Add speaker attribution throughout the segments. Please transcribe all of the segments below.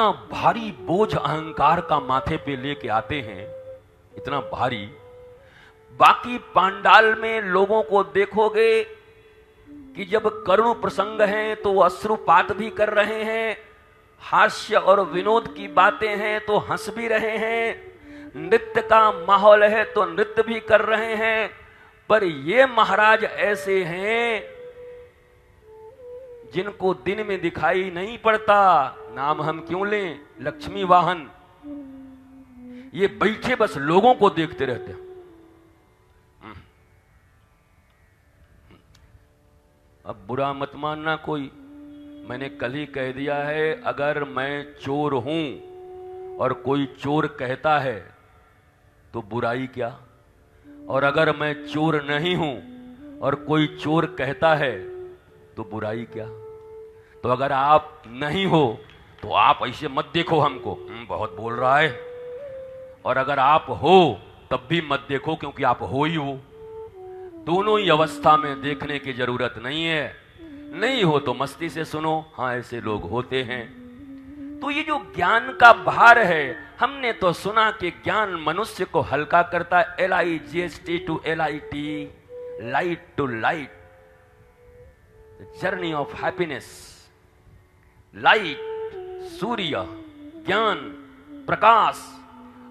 Speaker 1: इतना भारी बोझ अहंकार का माथे पे लेके आते हैं, इतना भारी। बाकी पांडाल में लोगों को देखोगे कि जब करुण प्रसंग हैं तो वो अश्रुपात भी कर रहे हैं, हास्य और विनोद की बातें हैं तो हंस भी रहे हैं, नृत्य का माहौल है तो नृत्य भी कर रहे हैं। पर ये महाराज ऐसे हैं जिनको दिन में दिखाई नहीं पड़ता। नाम हम क्यों लें, लक्ष्मी वाहन। ये बैठे बस लोगों को देखते रहते हैं। अब बुरा मत मानना कोई, मैंने कल ही कह दिया है, अगर मैं चोर हूं और कोई चोर कहता है तो बुराई क्या, और अगर मैं चोर नहीं हूं और कोई चोर कहता है तो बुराई क्या। तो अगर आप नहीं हो तो आप ऐसे मत देखो हमको, बहुत बोल रहा है, और अगर आप हो तब भी मत देखो, क्योंकि आप हो ही हो। दोनों ही अवस्था में देखने की जरूरत नहीं है। नहीं हो तो मस्ती से सुनो, हाँ ऐसे लोग होते हैं। तो ये जो ज्ञान का भार है, हमने तो सुना कि ज्ञान मनुष्य को हल्का करता है। LIGHT to LIT, light to light, journey of happiness. Light, सूर्य, ज्ञान, प्रकाश,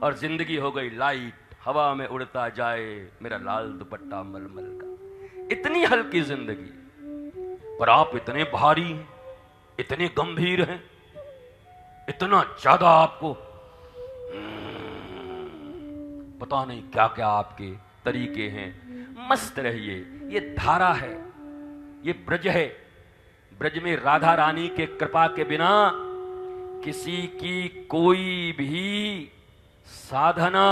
Speaker 1: और जिंदगी हो गई लाइट, हवा में उड़ता जाए मेरा लाल दुपट्टा मलमल का। इतनी हल्की जिंदगी, पर आप इतने भारी हैं, इतने गंभीर हैं, इतना ज्यादा आपको पता नहीं क्या क्या आपके तरीके हैं। मस्त रहिए, ये धारा है, ये ब्रज है। ब्रज में राधा रानी के कृपा के बिना किसी की कोई भी साधना,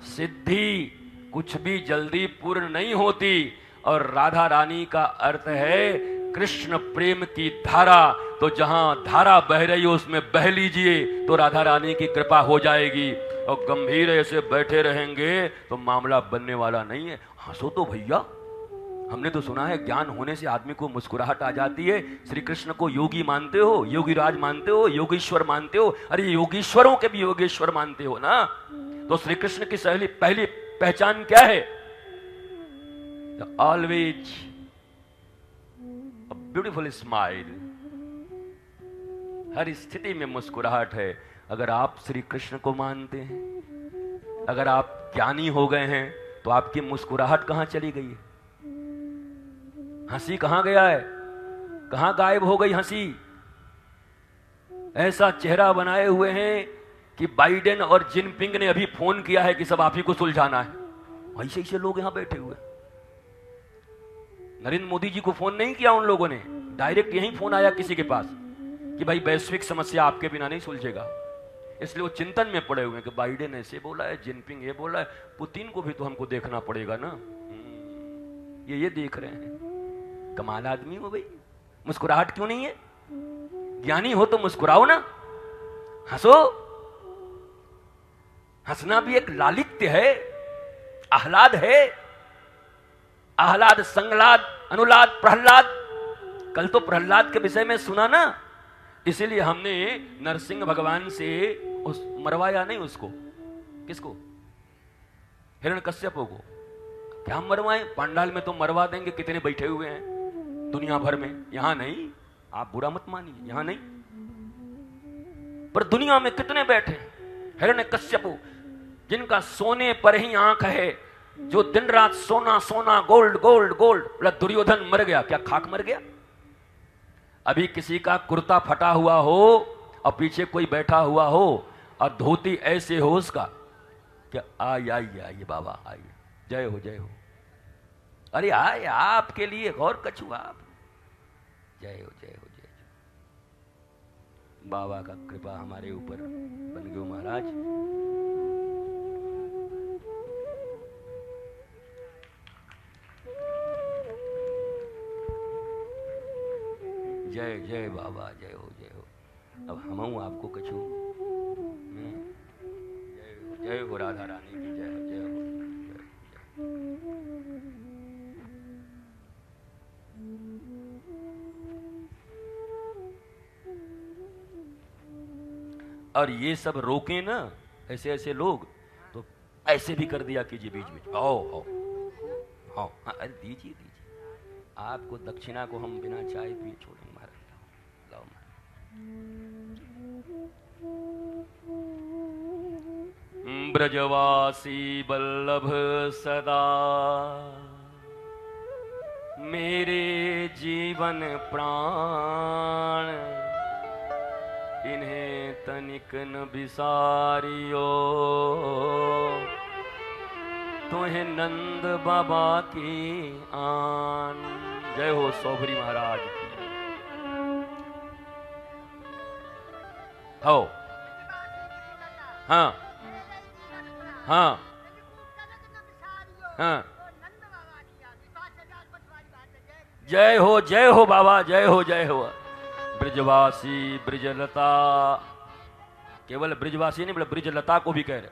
Speaker 1: सिद्धि, कुछ भी जल्दी पूर्ण नहीं होती। और राधा रानी का अर्थ है कृष्ण प्रेम की धारा। तो जहां धारा बह रही हो उसमें बह लीजिए, तो राधा रानी की कृपा हो जाएगी। और गंभीर ऐसे बैठे रहेंगे तो मामला बनने वाला नहीं है। हंसो तो भैया, हमने तो सुना है ज्ञान होने से आदमी को मुस्कुराहट आ जाती है। श्री कृष्ण को योगी मानते हो, योगी राज मानते हो, योगीश्वर मानते हो। अरे योगीश्वरों के भी योगेश्वर मानते हो ना। तो श्री कृष्ण की पहली पहचान क्या है? Always a beautiful smile. हर स्थिति में मुस्कुराहट है। अगर आप श्री कृष्ण को मानते हैं, अगर आप ज्ञानी हो गए हैं, तो आपकी मुस्कुराहट कहां चली गई है? हंसी कहां गया है? कहां गायब हो गई हंसी? ऐसा चेहरा बनाए हुए हैं कि बाइडेन और जिनपिंग ने अभी फोन किया है कि सब आप ही को सुलझाना है। ऐसे ऐसे लोग यहां बैठे हुए। नरेंद्र मोदी जी को फोन नहीं किया उन लोगों ने, डायरेक्ट यही फोन आया किसी के पास कि भाई वैश्विक समस्या आपके बिना नहीं सुलझेगा। इसलिए वो चिंतन में पड़े हुए हैं कि बाइडेन ऐसे बोला है, जिनपिंग ये बोला है, पुतिन को भी तो हमको देखना पड़ेगा ना। ये देख रहे हैं। कमाल आदमी हो भाई, मुस्कुराहट क्यों नहीं है? ज्ञानी हो तो मुस्कुराओ ना, हंसो। हंसना भी एक लालित्य है, आह्लाद है। आह्लाद, संगलाद, अनुलाद, प्रहलाद। कल तो प्रहलाद के विषय में सुना ना, इसीलिए हमने नरसिंह भगवान से उस मरवाया नहीं उसको। किसको? हिरण्यकश्यप को। क्या मरवाएं? पांडाल में तो मरवा देंगे, कितने बैठे हुए हैं दुनिया भर में। यहां नहीं, आप बुरा मत मानिए, यहां नहीं, पर दुनिया में कितने बैठे। हिरण्यकश्यप, जिनका सोने पर ही आंख है, जो दिन रात सोना सोना, गोल्ड गोल्ड गोल्ड। बोला दुर्योधन मर गया, क्या खाक मर गया? अभी किसी का कुर्ता फटा हुआ हो और पीछे कोई बैठा हुआ हो और धोती ऐसे हो उसका, क्या आइए बाबा आइए, जय हो जय हो। अरे आए आपके लिए गौर कछु आप, जय हो जय हो जय हो। बाबा का कृपा हमारे ऊपर बन गयो महाराज। जय जय बाबा, जय हो जय हो। अब हम आपको कछु जय हो राधा रानी की जय हो जय हो जय हो। और ये सब रोके ना ऐसे ऐसे लोग, तो ऐसे भी कर दिया कीजिए बीच बीच। आओ आओ आओ, अरे दीजिए दीजिए, आपको दक्षिणा को हम बिना चाय पिए छोड़ेंगे महाराज। लाओ महाराज। ब्रजवासी वल्लभ सदा मेरे जीवन प्राण, इन्हें तनिक न बिसारियो, तुम्हें नंद बाबा की आन। जय हो सौभरी महाराज की। हो हाँ हाँ हाँ, जय हो बाबा, जय हो जय हो। ब्रजवासी ब्रजलता, केवल ब्रजवासी नहीं बोले, ब्रजलता को भी कह रहे।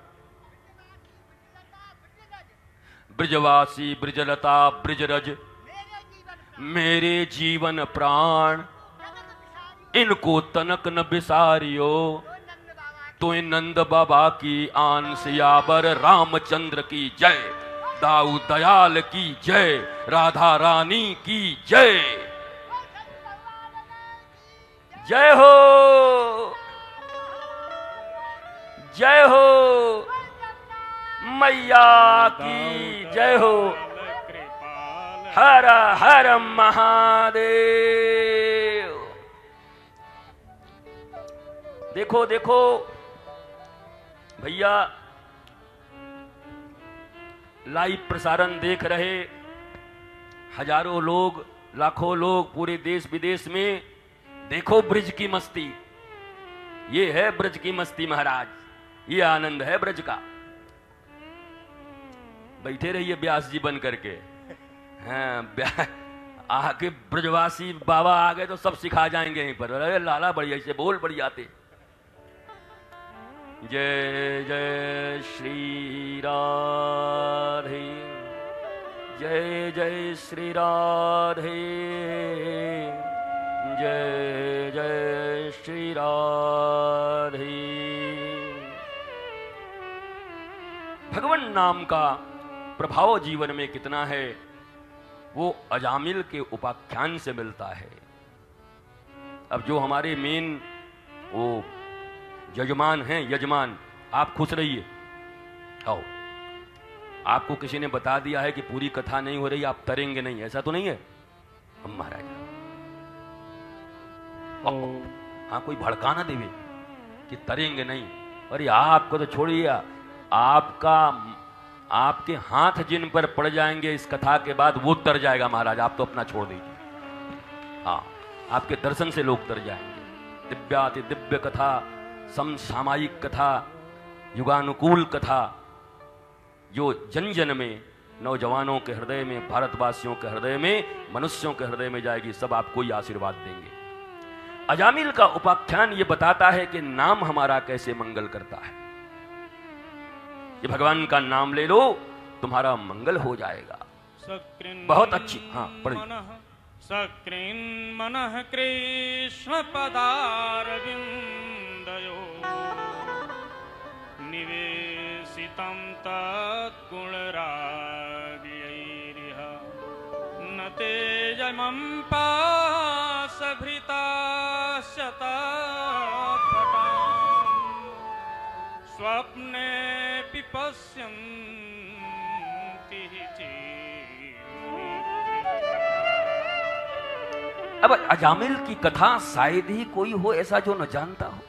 Speaker 1: ब्रजवासी ब्रजलता ब्रजरज मेरे जीवन प्राण, इनको तनक न बिसारियो, तो नंद बाबा की आन। सियावर रामचंद्र की जय, दाऊ दयाल की जय, राधा रानी की जय। जय हो जय हो मैया की जय हो। हर हर महादेव। देखो देखो भैया, लाइव प्रसारण देख रहे हजारों लोग, लाखों लोग पूरे देश विदेश में। देखो ब्रज की मस्ती, ये है ब्रज की मस्ती महाराज, ये आनंद है ब्रज का। बैठे रहिए व्यास जी बन करके। हाँ, आके ब्रजवासी बाबा आ गए तो सब सिखा जाएंगे यहीं पर। अरे लाला बढ़िया से बोल, बढ़ जाते। जय जय श्री राधे, जय जय श्री राधे, जय जय श्री राधे। भगवान नाम का प्रभाव जीवन में कितना है, वो अजामिल के उपाख्यान से मिलता है। अब जो हमारे मेन वो यजमान हैं, यजमान, आप खुश रहिए। आओ, आपको किसी ने बता दिया है कि पूरी कथा नहीं हो रही, आप तरेंगे नहीं, ऐसा तो नहीं है हम महाराज। हाँ, कोई भड़का ना देवे कि तरेंगे नहीं। अरे आपको तो छोड़िए, आपका आपके हाथ जिन पर पड़ जाएंगे इस कथा के बाद वो तर जाएगा महाराज, आप तो अपना छोड़ दीजिए। हाँ, आपके दर्शन से लोग तर जाएंगे। दिव्याति दिव्य कथा, समसामायिक कथा, युगानुकूल कथा, जो जन जन में, नौजवानों के हृदय में, भारतवासियों के हृदय में, मनुष्यों के हृदय में जाएगी, सब आपको ही आशीर्वाद देंगे। अजामिल का उपाख्यान ये बताता है कि नाम हमारा कैसे मंगल करता है। ये भगवान का नाम ले लो, तुम्हारा मंगल हो जाएगा। बहुत अच्छी, हाँ पढ़िए।
Speaker 2: सकृन् मनः कृष्ण पदारविन्दयो निवेशितं तद्गुणरागियैरिह न तेजमं पाशभृताश्च तत्पटाम् स्वप्नेऽपि पश्यन्ति
Speaker 1: अब अजामिल की कथा शायद ही कोई हो ऐसा जो न जानता हो।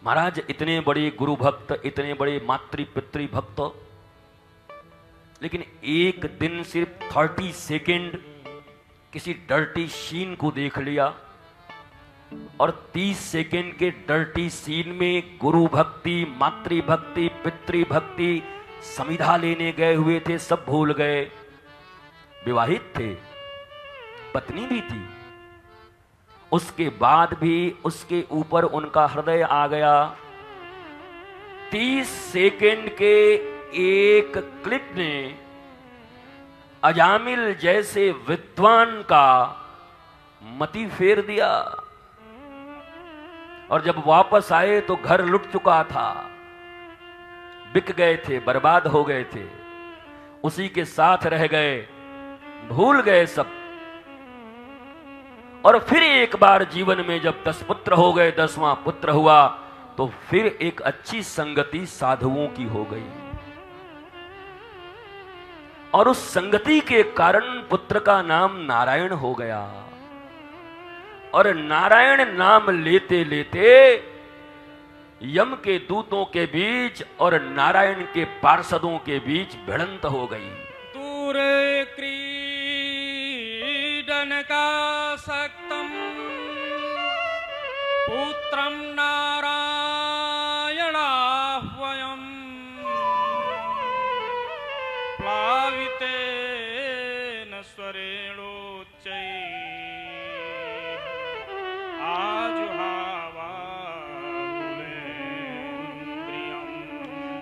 Speaker 1: महाराज इतने बड़े गुरु भक्त, इतने बड़े मातृ पितृ भक्त, लेकिन एक दिन सिर्फ 30 सेकेंड किसी डर्टी सीन को देख लिया, और 30 सेकेंड के डर्टी सीन में गुरु भक्ति, मातृ भक्ति, पितृ भक्ति, समिधा लेने गए हुए थे, सब भूल गए। विवाहित थे, पत्नी भी थी, उसके बाद भी उसके ऊपर उनका हृदय आ गया। 30 सेकेंड के एक क्लिप ने अजामिल जैसे विद्वान का मति फेर दिया। और जब वापस आए तो घर लुट चुका था, बिक गए थे, बर्बाद हो गए थे, उसी के साथ रह गए, भूल गए सब। और फिर एक बार जीवन में जब 10 पुत्र हो गए, 10वां पुत्र हुआ, तो फिर एक अच्छी संगति साधुओं की हो गई, और उस संगति के कारण पुत्र का नाम नारायण हो गया। और नारायण नाम लेते लेते यम के दूतों के बीच और नारायण के पार्षदों के बीच भिड़ंत हो गई।
Speaker 2: दूर क्रीडन का सक्तम पुत्रम नारायणाह्वयम् प्लावितेन स्वरेणोच्चैः आजुहावाहुलेन्द्रियम्।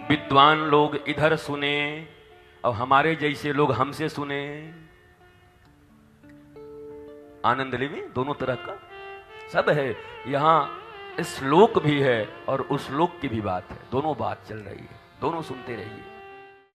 Speaker 1: विद्वान लोग इधर सुने और हमारे जैसे लोग हमसे सुने, आनंद लेवे दोनों तरह का सब है। यहां इस श्लोक भी है और उस श्लोक की भी बात है, दोनों बात चल रही है, दोनों सुनते रहिए।